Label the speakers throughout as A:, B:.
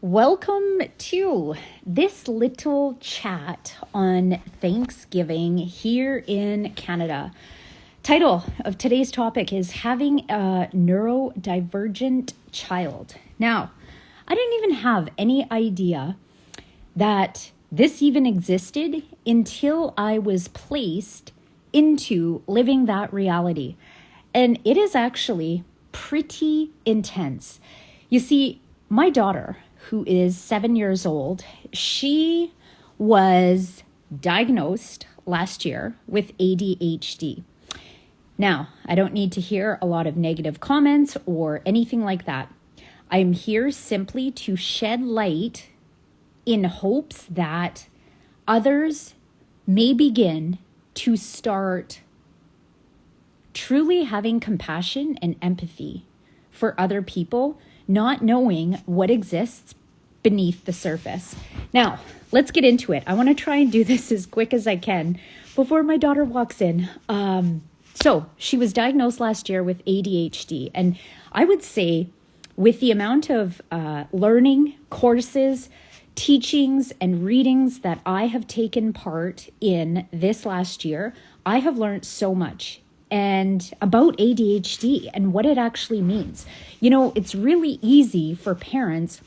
A: Welcome to this little chat on Thanksgiving here in Canada. Title of today's topic is having a neurodivergent child. Now, I didn't even have any idea that this even existed until I was placed into living that reality. And it is actually pretty intense. You see, my daughter, who is 7 years old, she was diagnosed last year with ADHD. Now, I don't need to hear a lot of negative comments or anything like that. I'm here simply to shed light in hopes that others may begin to start truly having compassion and empathy for other people, not knowing what exists beneath the surface. Now, let's get into it. I want to try and do this as quick as I can before my daughter walks in. So she was diagnosed last year with ADHD. And I would say with the amount of learning, courses, teachings, and readings that I have taken part in this last year, I have learned so much and about ADHD and what it actually means. You know, it's really easy for parents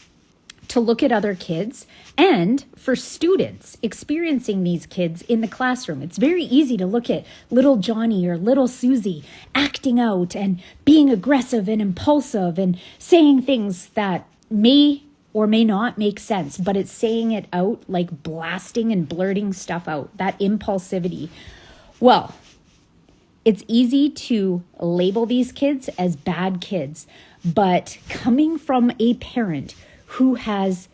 A: to look at other kids and for students experiencing these kids in the classroom. It's very easy to look at little Johnny or little Susie acting out and being aggressive and impulsive and saying things that may or may not make sense, but it's saying it out like blasting and blurting stuff out, that impulsivity. Well, it's easy to label these kids as bad kids, but coming from a parent who has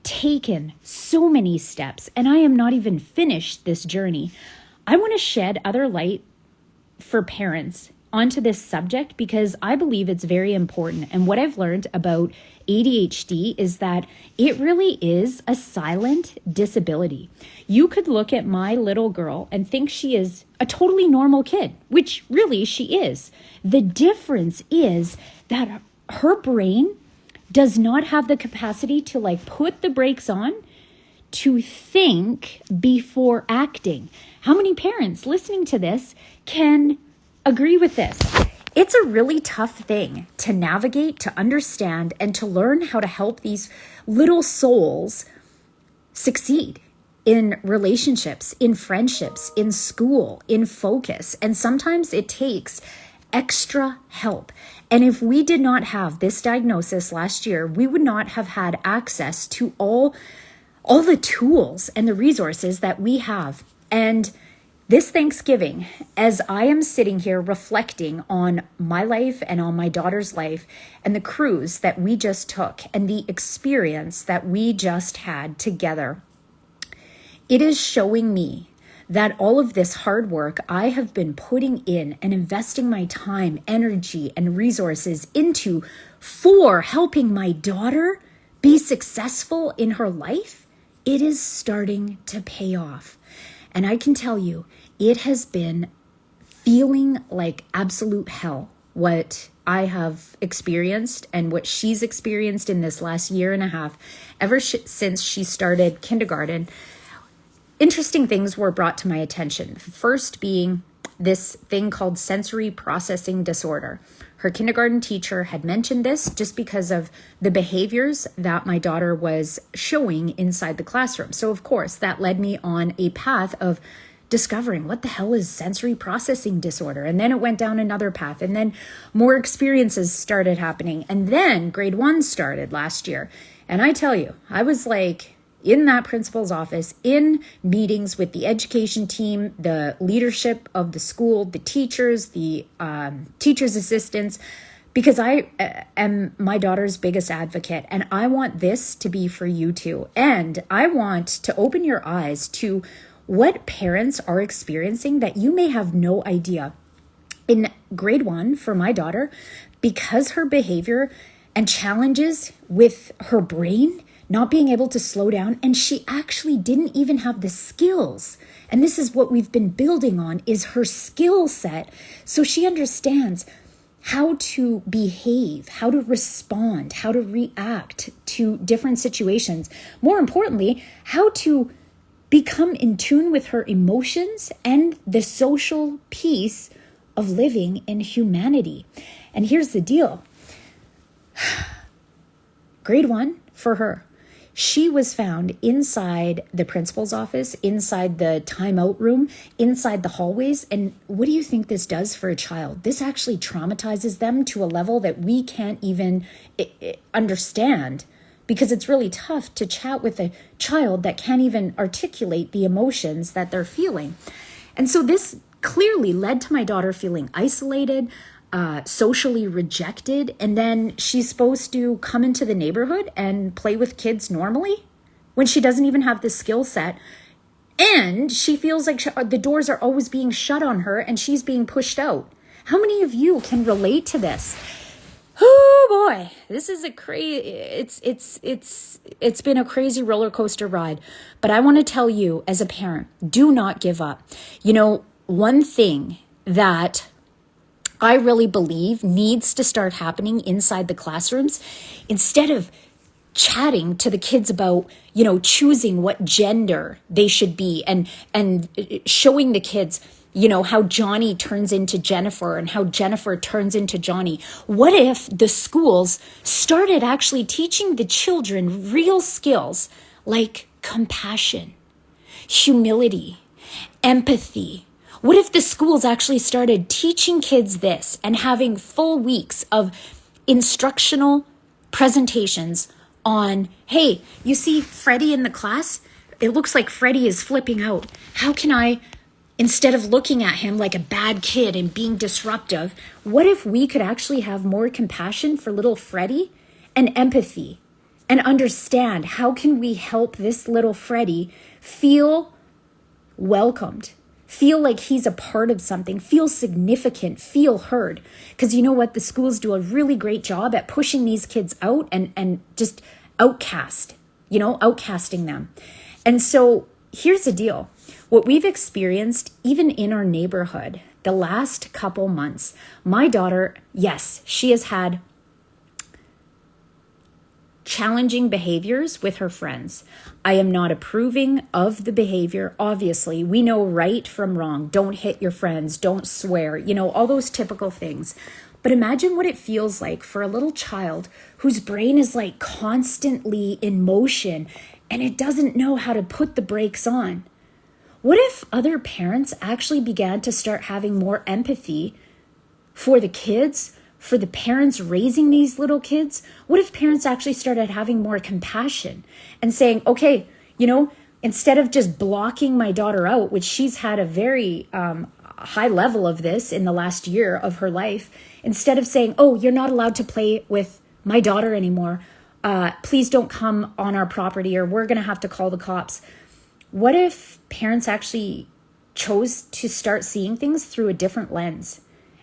A: taken so many steps, and I am not even finished this journey, I want to shed other light for parents onto this subject because I believe it's very important. And what I've learned about ADHD is that it really is a silent disability. You could look at my little girl and think she is a totally normal kid, which really she is. The difference is that her brain does not have the capacity to put the brakes on to think before acting. How many parents listening to this can agree with this? It's a really tough thing to navigate, to understand, and to learn how to help these little souls succeed in relationships, in friendships, in school, in focus. And sometimes it takes extra help. And if we did not have this diagnosis last year, we would not have had access to all the tools and the resources that we have. And this Thanksgiving, as I am sitting here reflecting on my life and on my daughter's life and the cruise that we just took and the experience that we just had together, it is showing me that all of this hard work I have been putting in and investing my time, energy, and resources into for helping my daughter be successful in her life, it is starting to pay off. And I can tell you, it has been feeling like absolute hell, what I have experienced and what she's experienced in this last year and a half, ever since she started kindergarten. Interesting things were brought to my attention. First being this thing called sensory processing disorder. Her kindergarten teacher had mentioned this just because of the behaviors that my daughter was showing inside the classroom. So of course, that led me on a path of discovering what the hell is sensory processing disorder. And then it went down another path, and then more experiences started happening. And then grade 1 started last year. And I tell you, I was in that principal's office, in meetings with the education team, the leadership of the school, the teachers, the teachers' assistants, because I am my daughter's biggest advocate. And I want this to be for you too. And I want to open your eyes to what parents are experiencing that you may have no idea. In grade 1 for my daughter, because her behavior and challenges with her brain not being able to slow down, and she actually didn't even have the skills. And this is what we've been building on, is her skill set. So she understands how to behave, how to respond, how to react to different situations. More importantly, how to become in tune with her emotions and the social piece of living in humanity. And here's the deal. Grade 1 for her. She was found inside the principal's office, inside the timeout room, inside the hallways. And what do you think this does for a child? This actually traumatizes them to a level that we can't even understand, because it's really tough to chat with a child that can't even articulate the emotions that they're feeling. And so this clearly led to my daughter feeling isolated, socially rejected, and then she's supposed to come into the neighborhood and play with kids normally when she doesn't even have the skill set, and she feels like the doors are always being shut on her and she's being pushed out. How many of you can relate to this? Oh boy, this is a crazy, it's been a crazy roller coaster ride. But I want to tell you, as a parent, do not give up. You know, one thing that I really believe needs to start happening inside the classrooms, instead of chatting to the kids about, you know, choosing what gender they should be, and showing the kids, you know, how Johnny turns into Jennifer and how Jennifer turns into Johnny. What if the schools started actually teaching the children real skills like compassion, humility, empathy? What if the schools actually started teaching kids this and having full weeks of instructional presentations on, hey, you see Freddie in the class? It looks like Freddie is flipping out. How can I, instead of looking at him like a bad kid and being disruptive, what if we could actually have more compassion for little Freddie and empathy and understand how can we help this little Freddie feel welcomed, feel like he's a part of something, feel significant, feel heard? Because you know what? The schools do a really great job at pushing these kids out and just outcasting them. And so here's the deal. What we've experienced, even in our neighborhood, the last couple months, my daughter, yes, she has had challenging behaviors with her friends. I am not approving of the behavior. Obviously, we know right from wrong. Don't hit your friends. Don't swear. You know, all those typical things. But imagine what it feels like for a little child whose brain is like constantly in motion and it doesn't know how to put the brakes on. What if other parents actually began to start having more empathy for the kids, for the parents raising these little kids? What if parents actually started having more compassion and saying, okay, you know, instead of just blocking my daughter out, which she's had a very high level of this in the last year of her life, instead of saying, oh, you're not allowed to play with my daughter anymore, please don't come on our property or we're going to have to call the cops. What if parents actually chose to start seeing things through a different lens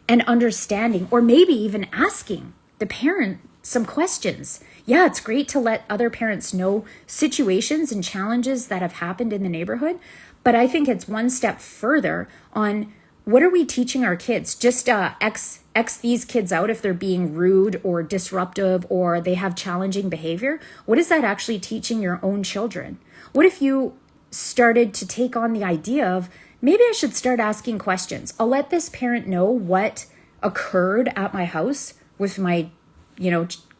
A: and understanding, or maybe even asking the parent some questions? Yeah, it's great to let other parents know situations and challenges that have happened in the neighborhood, but I think it's one step further on what are we teaching our kids? Just X these kids out if they're being rude or disruptive or they have challenging behavior. What is that actually teaching your own children? What if you started to take on the idea of, maybe I should start asking questions. I'll let this parent know what occurred at my house with my,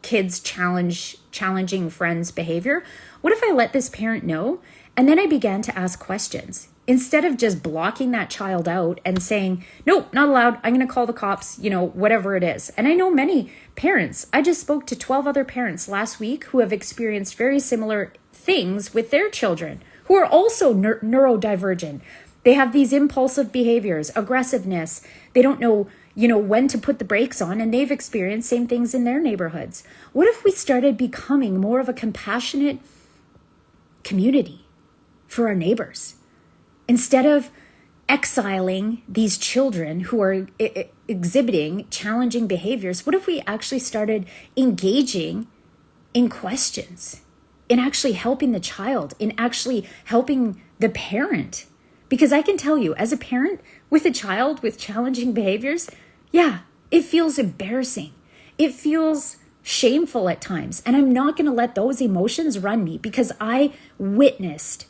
A: kids' challenging friends' behavior. What if I let this parent know? And then I began to ask questions instead of just blocking that child out and saying, nope, not allowed. I'm going to call the cops, whatever it is. And I know many parents, I just spoke to 12 other parents last week who have experienced very similar things with their children who are also neurodivergent. They have these impulsive behaviors, aggressiveness. They don't know, when to put the brakes on, and they've experienced same things in their neighborhoods. What if we started becoming more of a compassionate community for our neighbors? Instead of exiling these children who are exhibiting challenging behaviors, what if we actually started engaging in questions, in actually helping the child, in actually helping the parent? Because I can tell you, as a parent with a child with challenging behaviors, yeah, It feels embarrassing. It feels shameful at times. And I'm not going to let those emotions run me, because I witnessed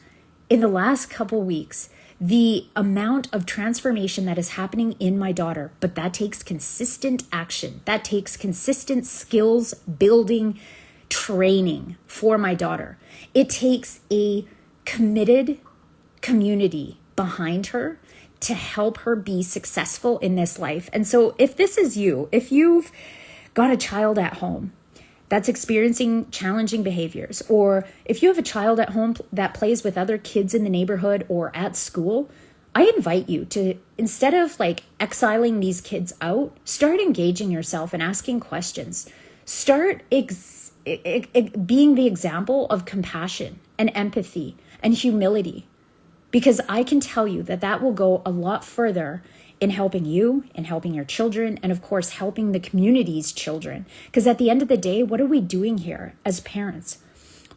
A: in the last couple weeks the amount of transformation that is happening in my daughter. But that takes consistent action. That takes consistent skills building, training for my daughter. It takes a committed community behind her to help her be successful in this life. And so if this is you, if you've got a child at home that's experiencing challenging behaviors, or if you have a child at home that plays with other kids in the neighborhood or at school, I invite you to, instead of like exiling these kids out, start engaging yourself and asking questions. Start being the example of compassion and empathy and humility. Because I can tell you that that will go a lot further in helping you, in helping your children, and of course, helping the community's children. Because at the end of the day, what are we doing here as parents?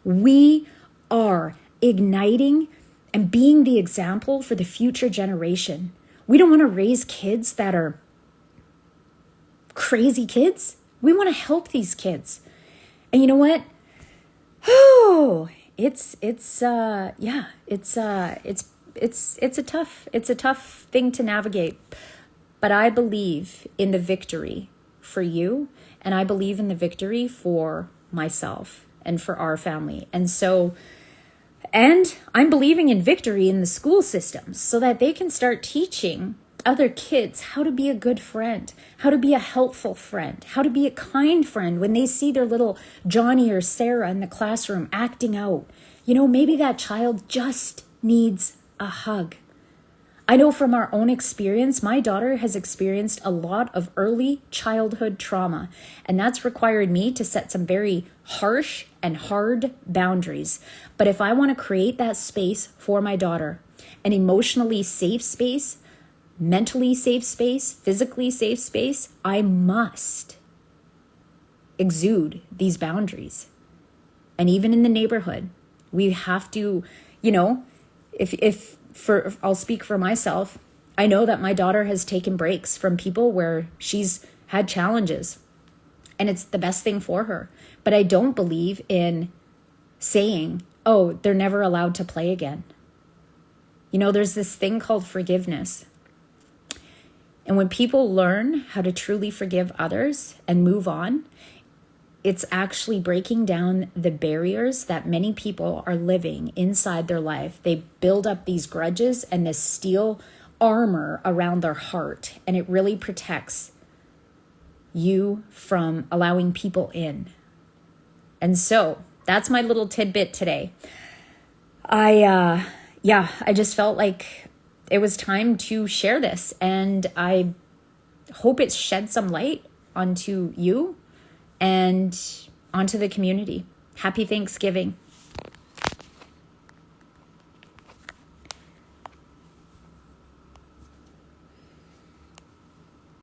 A: We are igniting and being the example for the future generation. We don't want to raise kids that are crazy kids. We want to help these kids. And you know what? Oh, it's a tough thing to navigate, but I believe in the victory for you, and I believe in the victory for myself and for our family. And I'm believing in victory in the school systems so that they can start teaching other kids how to be a good friend, how to be a helpful friend, how to be a kind friend when they see their little Johnny or Sarah in the classroom acting out. You know, maybe that child just needs a hug. I know from our own experience, my daughter has experienced a lot of early childhood trauma, and that's required me to set some very harsh and hard boundaries. But if I want to create that space for my daughter, an emotionally safe space, mentally safe space, physically safe space, I must exude these boundaries. And even in the neighborhood, we have to, you know, I'll speak for myself. I know that my daughter has taken breaks from people where she's had challenges, and it's the best thing for her. But I don't believe in saying, oh, they're never allowed to play again. You know, there's this thing called forgiveness. And when people learn how to truly forgive others and move on, it's actually breaking down the barriers that many people are living inside their life. They build up these grudges and this steel armor around their heart, and it really protects you from allowing people in. And so that's my little tidbit today. I just felt like it was time to share this, and I hope it shed some light onto you and onto the community. Happy Thanksgiving.